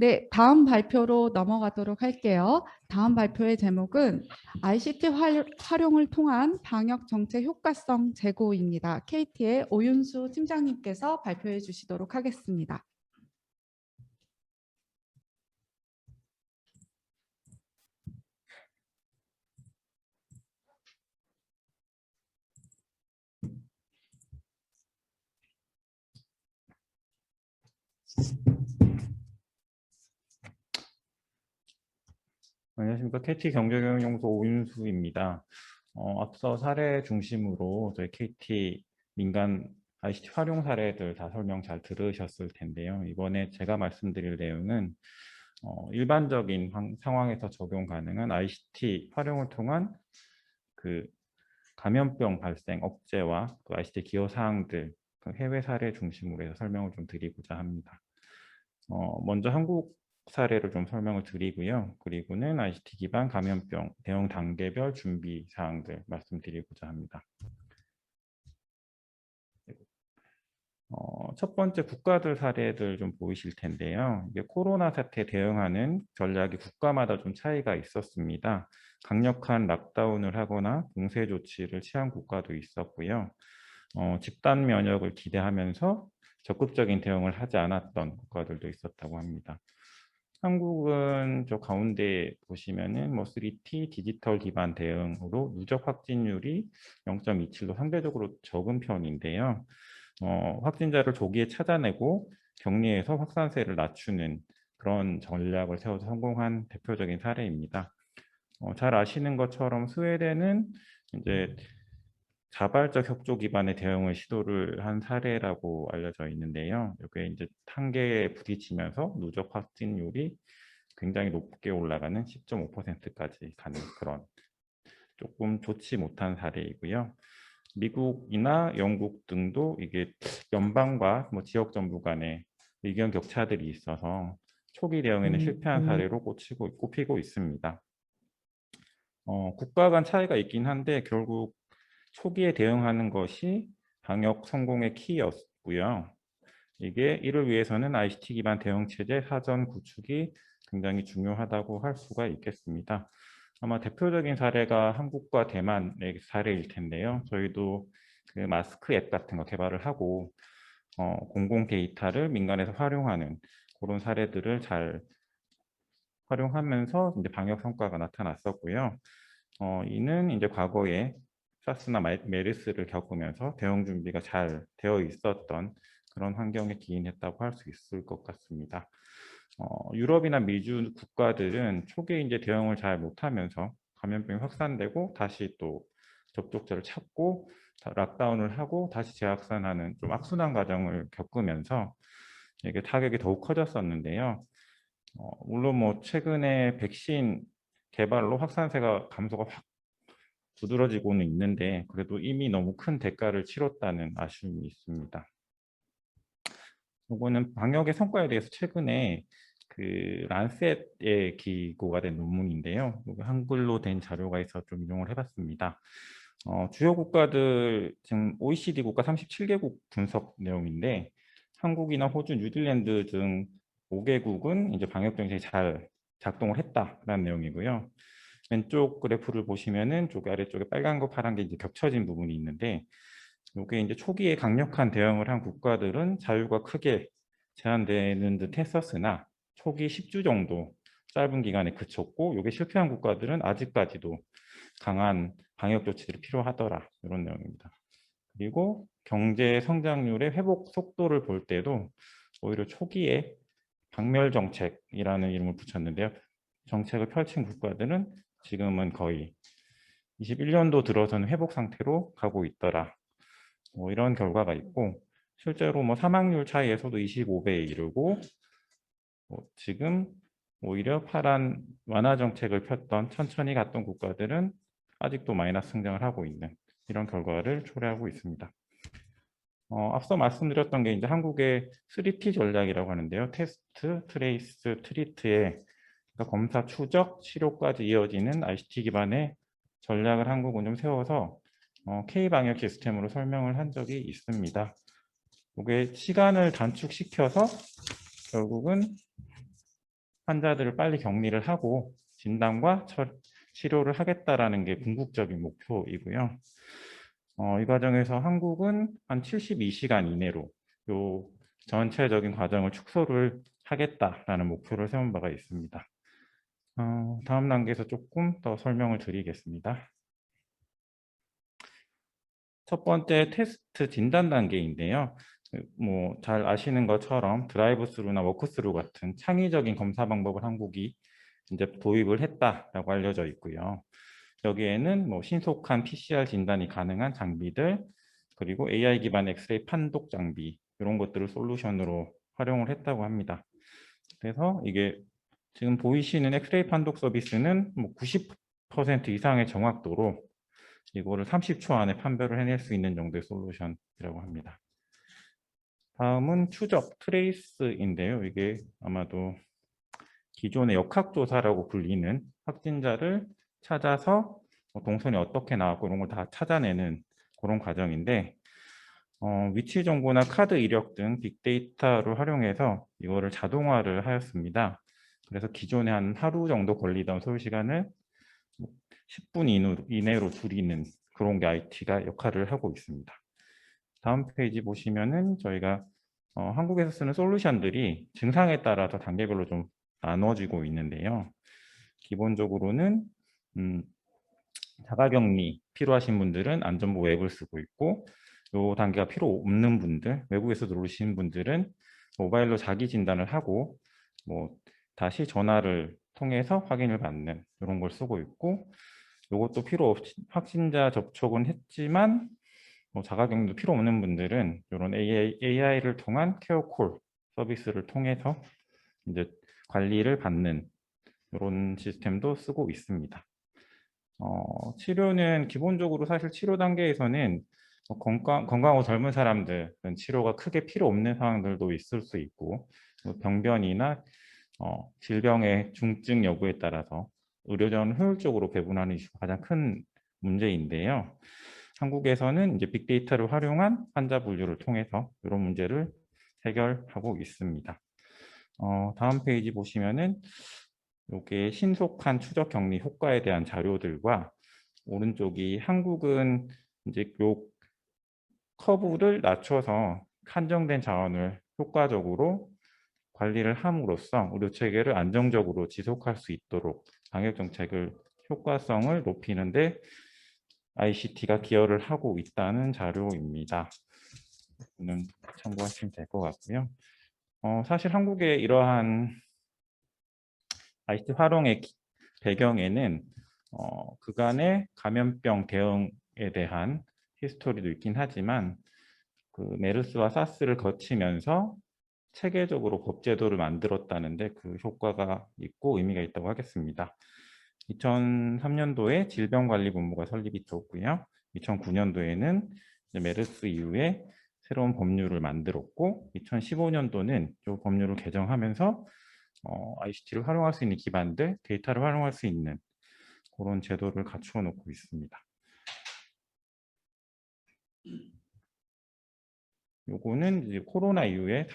네, 다음 발표로 넘어가도록 할게요. 다음 발표의 제목은 ICT 활용을 통한 방역 정책 효과성 제고입니다. KT의 오윤수 팀장님께서 발표해 주시도록 하겠습니다. 안녕하십니까. KT 경제경영연구소 오윤수입니다. 앞서 사례 중심으로 저희 KT 민간 ICT 활용 사례들 다 설명 잘 들으셨을 텐데요. 이번에 제가 말씀드릴 내용은 일반적인 상황에서 적용 가능한 ICT 활용을 통한 그 감염병 발생 억제와 그 ICT 기여 사항들, 그 해외 사례 중심으로 해서 설명을 좀 드리고자 합니다. 먼저 한국 사례를 좀 설명을 드리고요. 그리고는 ICT 기반 감염병 대응 단계별 준비 사항들 말씀드리고자 합니다. 첫 번째 국가들 사례들 좀 보이실 텐데요. 이게 코로나 사태에 대응하는 전략이 국가마다 좀 차이가 있었습니다. 강력한 락다운을 하거나 봉쇄 조치를 취한 국가도 있었고요. 집단 면역을 기대하면서 적극적인 대응을 하지 않았던 국가들도 있었다고 합니다. 한국은 저 가운데 보시면은 뭐 3T 디지털 기반 대응으로 누적 확진율이 0.27로 상대적으로 적은 편인데요. 확진자를 조기에 찾아내고 격리해서 확산세를 낮추는 그런 전략을 세워서 성공한 대표적인 사례입니다. 잘 아시는 것처럼 스웨덴은 이제 자발적 협조 기반의 대응을 시도를 한 사례라고 알려져 있는데요. 이게 이제 한계에 부딪히면서 누적 확진율이 굉장히 높게 올라가는 10.5%까지 가는 그런 조금 좋지 못한 사례이고요. 미국이나 영국 등도 이게 연방과 뭐 지역 정부 간의 의견 격차들이 있어서 초기 대응에는 실패한 사례로 꼽히고 있습니다. 국가 간 차이가 있긴 한데 결국 초기에 대응하는 것이 방역 성공의 키였고요. 이를 위해서는 ICT 기반 대응 체제 사전 구축이 굉장히 중요하다고 할 수가 있겠습니다. 아마 대표적인 사례가 한국과 대만의 사례일 텐데요. 저희도 그 마스크 앱 같은 거 개발을 하고 공공 데이터를 민간에서 활용하는 그런 사례들을 잘 활용하면서 이제 방역 성과가 나타났었고요. 이는 이제 과거에 사스나 메르스를 겪으면서 대응 준비가 잘 되어 있었던 그런 환경에 기인했다고 할 수 있을 것 같습니다. 유럽이나 미주 국가들은 초기에 이제 대응을 잘 못하면서 감염병이 확산되고 다시 또 접촉자를 찾고 락다운을 하고 다시 재확산하는 좀 악순환 과정을 겪으면서 이게 타격이 더욱 커졌었는데요. 물론 뭐 최근에 백신 개발로 확산세가 감소가 확 두드러지고는 있는데 그래도 이미 너무 큰 대가를 치렀다는 아쉬움이 있습니다. 이거는 방역의 성과에 대해서 최근에 그 란셋에 기고가 된 논문인데요. 한글로 된 자료가 있어 좀 인용을 해봤습니다. 주요 국가들 지금 OECD 국가 37개국 분석 내용인데 한국이나 호주, 뉴질랜드 등 5개국은 이제 방역 정책이 잘 작동을 했다라는 내용이고요. 왼쪽 그래프를 보시면은 아래쪽에 빨간 거 파란 게 이제 겹쳐진 부분이 있는데 이게 이제 초기에 강력한 대응을 한 국가들은 자유가 크게 제한되는 듯 했었으나 초기 10주 정도 짧은 기간에 그쳤고 이게 실패한 국가들은 아직까지도 강한 방역 조치들이 필요하더라 이런 내용입니다. 그리고 경제 성장률의 회복 속도를 볼 때도 오히려 초기에 박멸 정책이라는 이름을 붙였는데요. 정책을 펼친 국가들은 지금은 거의 21년도 들어서는 회복 상태로 가고 있더라. 뭐 이런 결과가 있고 실제로 뭐 사망률 차이에서도 25배에 이르고 지금 오히려 파란 완화 정책을 폈던 천천히 갔던 국가들은 아직도 마이너스 성장을 하고 있는 이런 결과를 초래하고 있습니다. 앞서 말씀드렸던 게 이제 한국의 3T 전략이라고 하는데요. 테스트, 트레이스, 트리트의 그러니까 검사, 추적, 치료까지 이어지는 ICT 기반의 전략을 한국은 좀 세워서 K-방역 시스템으로 설명을 한 적이 있습니다. 이게 시간을 단축시켜서 결국은 환자들을 빨리 격리를 하고 진단과 치료를 하겠다라는 게 궁극적인 목표이고요. 이 과정에서 한국은 한 72시간 이내로 요 전체적인 과정을 축소를 하겠다라는 목표를 세운 바가 있습니다. 다음 단계에서 조금 더 설명을 드리겠습니다. 첫 번째 테스트 진단 단계인데요. 뭐 잘 아시는 것처럼 드라이브 스루나 워크 스루 같은 창의적인 검사 방법을 한국이 이제 도입을 했다라고 알려져 있고요. 여기에는 뭐 신속한 PCR 진단이 가능한 장비들, 그리고 AI 기반 엑스레이 판독 장비 이런 것들을 솔루션으로 활용을 했다고 합니다. 그래서 이게 지금 보이시는 엑스레이 판독 서비스는 뭐 90% 이상의 정확도로 이거를 30초 안에 판별을 해낼 수 있는 정도의 솔루션이라고 합니다. 다음은 추적, 트레이스인데요. 이게 아마도 기존의 역학조사라고 불리는 확진자를 찾아서 동선이 어떻게 나왔고 이런 걸 다 찾아내는 그런 과정인데, 위치 정보나 카드 이력 등 빅데이터를 활용해서 이거를 자동화를 하였습니다. 그래서 기존에 한 하루 정도 걸리던 소요 시간을 10분 이내로 줄이는 그런 게 IT가 역할을 하고 있습니다. 다음 페이지 보시면은 저희가 한국에서 쓰는 솔루션들이 증상에 따라서 단계별로 좀 나눠지고 있는데요. 기본적으로는 자가격리 필요하신 분들은 안전보 앱을 쓰고 있고, 이 단계가 필요 없는 분들, 외국에서 들어오신 분들은 모바일로 자기 진단을 하고 뭐 다시 전화를 통해서 확인을 받는 이런 걸 쓰고 있고, 이것도 필요 없이 확진자 접촉은 했지만 자가격리도 필요 없는 분들은 이런 AI를 통한 케어콜 서비스를 통해서 이제 관리를 받는 이런 시스템도 쓰고 있습니다. 치료는 기본적으로 사실 치료 단계에서는 건강하고 젊은 사람들은 치료가 크게 필요 없는 상황들도 있을 수 있고, 병변이나 질병의 중증 여부에 따라서 의료전을 효율적으로 배분하는 이슈가 가장 큰 문제인데요. 한국에서는 이제 빅데이터를 활용한 환자 분류를 통해서 이런 문제를 해결하고 있습니다. 다음 페이지 보시면은 이게 신속한 추적 격리 효과에 대한 자료들과, 오른쪽이 한국은 이제 요 커브를 낮춰서 한정된 자원을 효과적으로 관리를 함으로써 의료 체계를 안정적으로 지속할 수 있도록 방역 정책을 효과성을 높이는데 ICT가 기여를 하고 있다는 자료입니다. 이거는 참고하시면 될 것 같고요. 사실 한국의 이러한 ICT 활용의 배경에는 그간의 감염병 대응에 대한 히스토리도 있긴 하지만, 그 메르스와 사스를 거치면서 체계적으로 법제도를 만들었다는데 그 효과가 있고 의미가 있다고 하겠습니다. 2003년도에 질병관리본부가 설립이 되었고요. 2009년도에는 메르스 이후에 새로운 법률을 만들었고, 2015년도는 이 법률을 개정하면서 ICT를 활용할 수 있는 기반들, 데이터를 활용할 수 있는 그런 제도를 갖추어 놓고 있습니다. 요거는 이제 코로나 이후에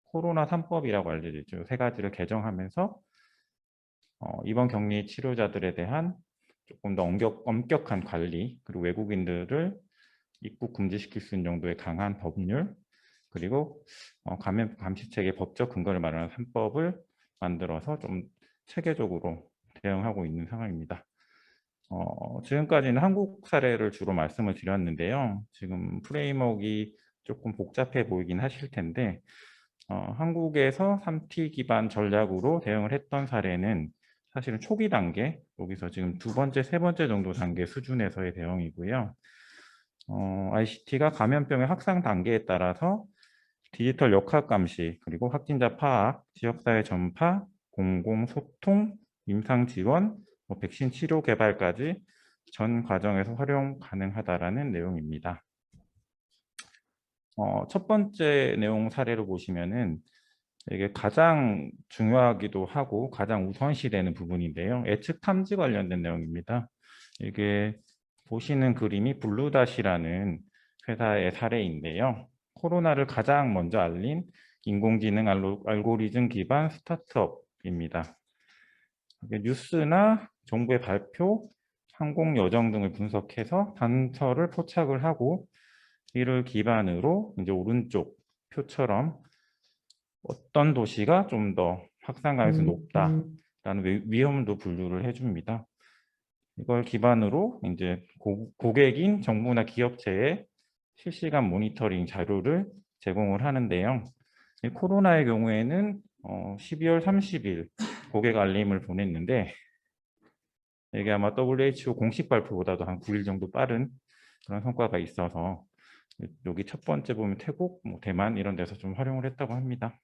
코로나 3법이라고 알려져 있죠. 세 가지를 개정하면서 입원 격리 치료자들에 대한 조금 더 엄격한 관리, 그리고 외국인들을 입국 금지시킬 수 있는 정도의 강한 법률, 그리고 감염 감시책의 법적 근거를 마련한 3법을 만들어서 좀 체계적으로 대응하고 있는 상황입니다. 지금까지는 한국 사례를 주로 말씀을 드렸는데요. 지금 프레임워크가 조금 복잡해 보이긴 하실 텐데, 한국에서 3T 기반 전략으로 대응을 했던 사례는 사실은 초기 단계, 여기서 지금 두 번째, 세 번째 정도 단계 수준에서의 대응이고요. ICT가 감염병의 확산 단계에 따라서 디지털 역학 감시, 그리고 확진자 파악, 지역사회 전파, 공공소통, 임상 지원, 백신 치료 개발까지 전 과정에서 활용 가능하다라는 내용입니다. 첫 번째 내용 사례로 보시면은 이게 가장 중요하기도 하고 가장 우선시되는 부분인데요. 예측 탐지 관련된 내용입니다. 이게 보시는 그림이 블루닷이라는 회사의 사례인데요. 코로나를 가장 먼저 알린 인공지능 알고리즘 기반 스타트업입니다. 뉴스나 정부의 발표, 항공 여정 등을 분석해서 단서를 포착을 하고 이를 기반으로 이제 오른쪽 표처럼 어떤 도시가 좀 더 확산 가능성이 높다라는 위험도 분류를 해줍니다. 이걸 기반으로 이제 고객인 정부나 기업체에 실시간 모니터링 자료를 제공을 하는데요. 이 코로나의 경우에는 12월 30일 고객 알림을 보냈는데 이게 아마 WHO 공식 발표보다도 한 9일 정도 빠른 그런 성과가 있어서 여기 첫 번째 보면 태국, 대만 이런 데서 좀 활용을 했다고 합니다.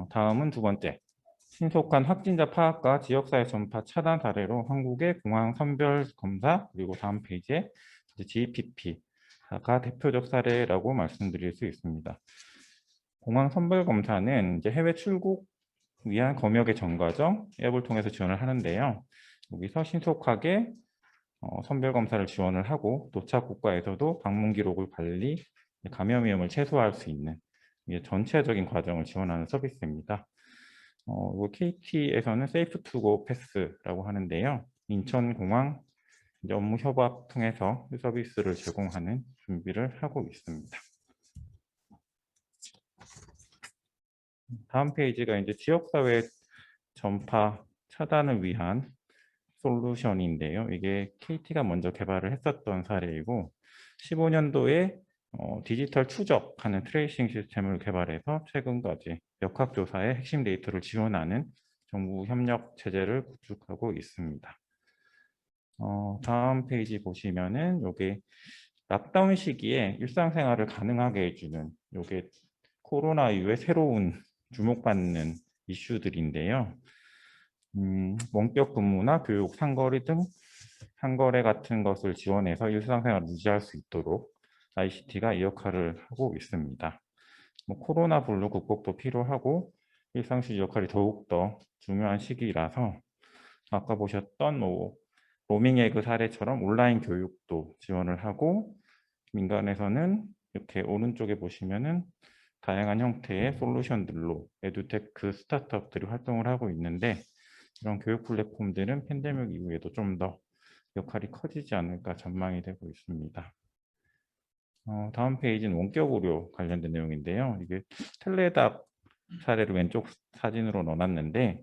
다음은 두 번째. 신속한 확진자 파악과 지역사회 전파 차단 사례로 한국의 공항 선별 검사 그리고 다음 페이지에 GPP가 대표적 사례라고 말씀드릴 수 있습니다. 공항 선별 검사는 이제 해외 출국 위한 검역의 전 과정 앱을 통해서 지원을 하는데요. 여기서 신속하게 선별 검사를 지원을 하고 도착 국가에서도 방문 기록을 관리, 감염 위험을 최소화할 수 있는 전체적인 과정을 지원하는 서비스입니다. KT에서는 세이프 투고 패스라고 하는데요. 인천공항 업무 협업 통해서 서비스를 제공하는 준비를 하고 있습니다. 다음 페이지가 이제 지역사회 전파 차단을 위한 솔루션인데요. 이게 KT가 먼저 개발을 했었던 사례이고 15년도에 디지털 추적하는 트레이싱 시스템을 개발해서 최근까지 역학조사의 핵심 데이터를 지원하는 정부 협력 체제를 구축하고 있습니다. 다음 페이지 보시면은 요게 락다운 시기에 일상생활을 가능하게 해주는 요게 코로나 이후에 새로운 주목받는 이슈들인데요. 원격 근무나 교육, 상거래 등 상거래 같은 것을 지원해서 일상생활을 유지할 수 있도록 ICT가 이 역할을 하고 있습니다. 코로나 블루 극복도 필요하고 일상실 역할이 더욱더 중요한 시기라서 아까 보셨던 로밍 에그 사례처럼 온라인 교육도 지원을 하고 민간에서는 이렇게 오른쪽에 보시면은 다양한 형태의 솔루션들로 에듀테크 스타트업들이 활동을 하고 있는데 이런 교육 플랫폼들은 팬데믹 이후에도 좀 더 역할이 커지지 않을까 전망이 되고 있습니다. 다음 페이지는 원격 의료 관련된 내용인데요. 이게 텔레답 사례를 왼쪽 사진으로 넣어놨는데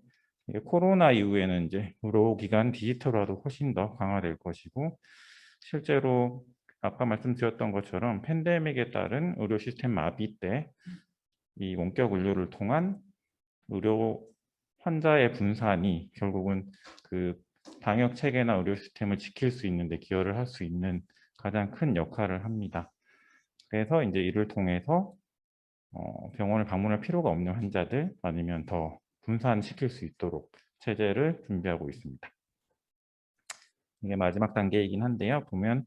이게 코로나 이후에는 이제 의료기관 디지털화도 훨씬 더 강화될 것이고 실제로 아까 말씀드렸던 것처럼 팬데믹에 따른 의료 시스템 마비 때 이 원격 의료를 통한 의료 환자의 분산이 결국은 그 방역 체계나 의료 시스템을 지킬 수 있는 데 기여를 할 수 있는 가장 큰 역할을 합니다. 그래서 이제 이를 통해서 병원을 방문할 필요가 없는 환자들 아니면 더 분산시킬 수 있도록 체제를 준비하고 있습니다. 이게 마지막 단계이긴 한데요. 보면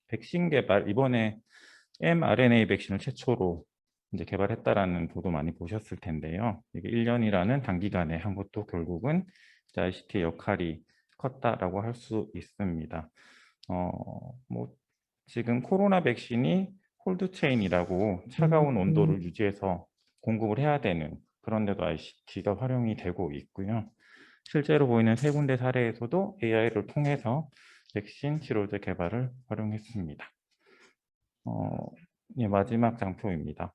백신 개발 이번에 mRNA 백신을 최초로 이제 개발했다라는 보도 많이 보셨을 텐데요. 이게 1년이라는 단기간에 한 것도 결국은 ICT의 역할이 컸다라고 할 수 있습니다. 지금 코로나 백신이 콜드체인이라고 차가운 온도를 유지해서 공급을 해야 되는 그런데도 ICT가 활용이 되고 있고요. 실제로 보이는 세 군데 사례에서도 AI를 통해서 백신 치료제 개발을 활용했습니다. 마지막 장표입니다.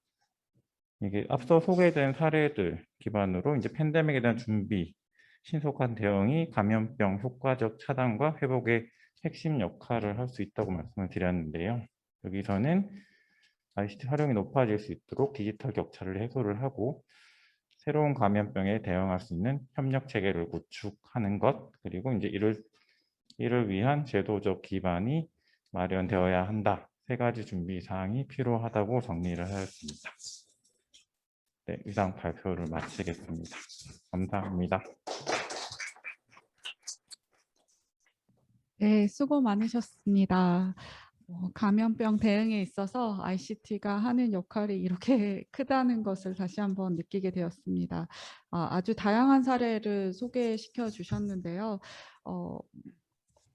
이게 앞서 소개된 사례들 기반으로 이제 팬데믹에 대한 준비, 신속한 대응이 감염병 효과적 차단과 회복의 핵심 역할을 할 수 있다고 말씀을 드렸는데요. 여기서는 ICT 활용이 높아질 수 있도록 디지털 격차를 해소를 하고 새로운 감염병에 대응할 수 있는 협력 체계를 구축하는 것 그리고 이제 이를 위한 제도적 기반이 마련되어야 한다. 세 가지 준비 사항이 필요하다고 정리를 하였습니다. 네, 이상 발표를 마치겠습니다. 감사합니다. 네, 수고 많으셨습니다. 감염병 대응에 있어서 ICT가 하는 역할이 이렇게 크다는 것을 다시 한번 느끼게 되었습니다. 아주 다양한 사례를 소개시켜 주셨는데요.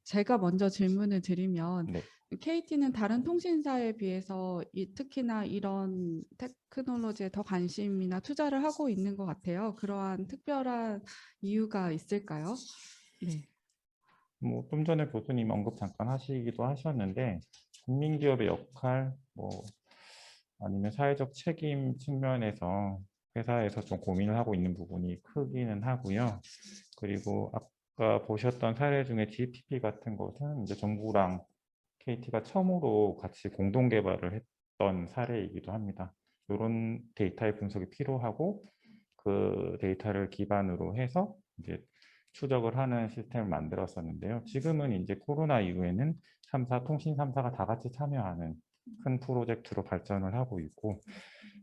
제가 먼저 질문을 드리면 네. KT는 다른 통신사에 비해서 특히나 이런 테크놀로지에 더 관심이나 투자를 하고 있는 것 같아요. 그러한 특별한 이유가 있을까요? 네. 뭐 좀 전에 교수님 언급 잠깐 하시기도 하셨는데 국민기업의 역할, 뭐 아니면 사회적 책임 측면에서 회사에서 좀 고민을 하고 있는 부분이 크기는 하고요. 그리고 아까 보셨던 사례 중에 GPP 같은 것은 이제 정부랑 KT가 처음으로 같이 공동 개발을 했던 사례이기도 합니다. 이런 데이터의 분석이 필요하고 그 데이터를 기반으로 해서 이제 추적을 하는 시스템을 만들었었는데요. 지금은 이제 코로나 이후에는 3사, 통신 3사가 다 같이 참여하는 큰 프로젝트로 발전을 하고 있고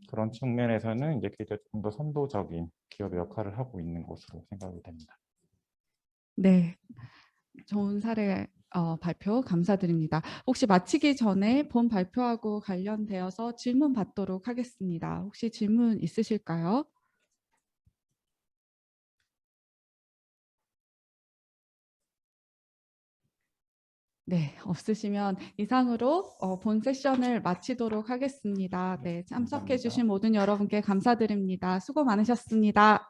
그런 측면에서는 이제 KT가 좀 더 선도적인 기업의 역할을 하고 있는 것으로 생각이 됩니다. 네. 좋은 사례 발표 감사드립니다. 혹시 마치기 전에 본 발표하고 관련되어서 질문 받도록 하겠습니다. 혹시 질문 있으실까요? 네, 없으시면 이상으로 본 세션을 마치도록 하겠습니다. 네, 참석해 감사합니다. 주신 모든 여러분께 감사드립니다. 수고 많으셨습니다.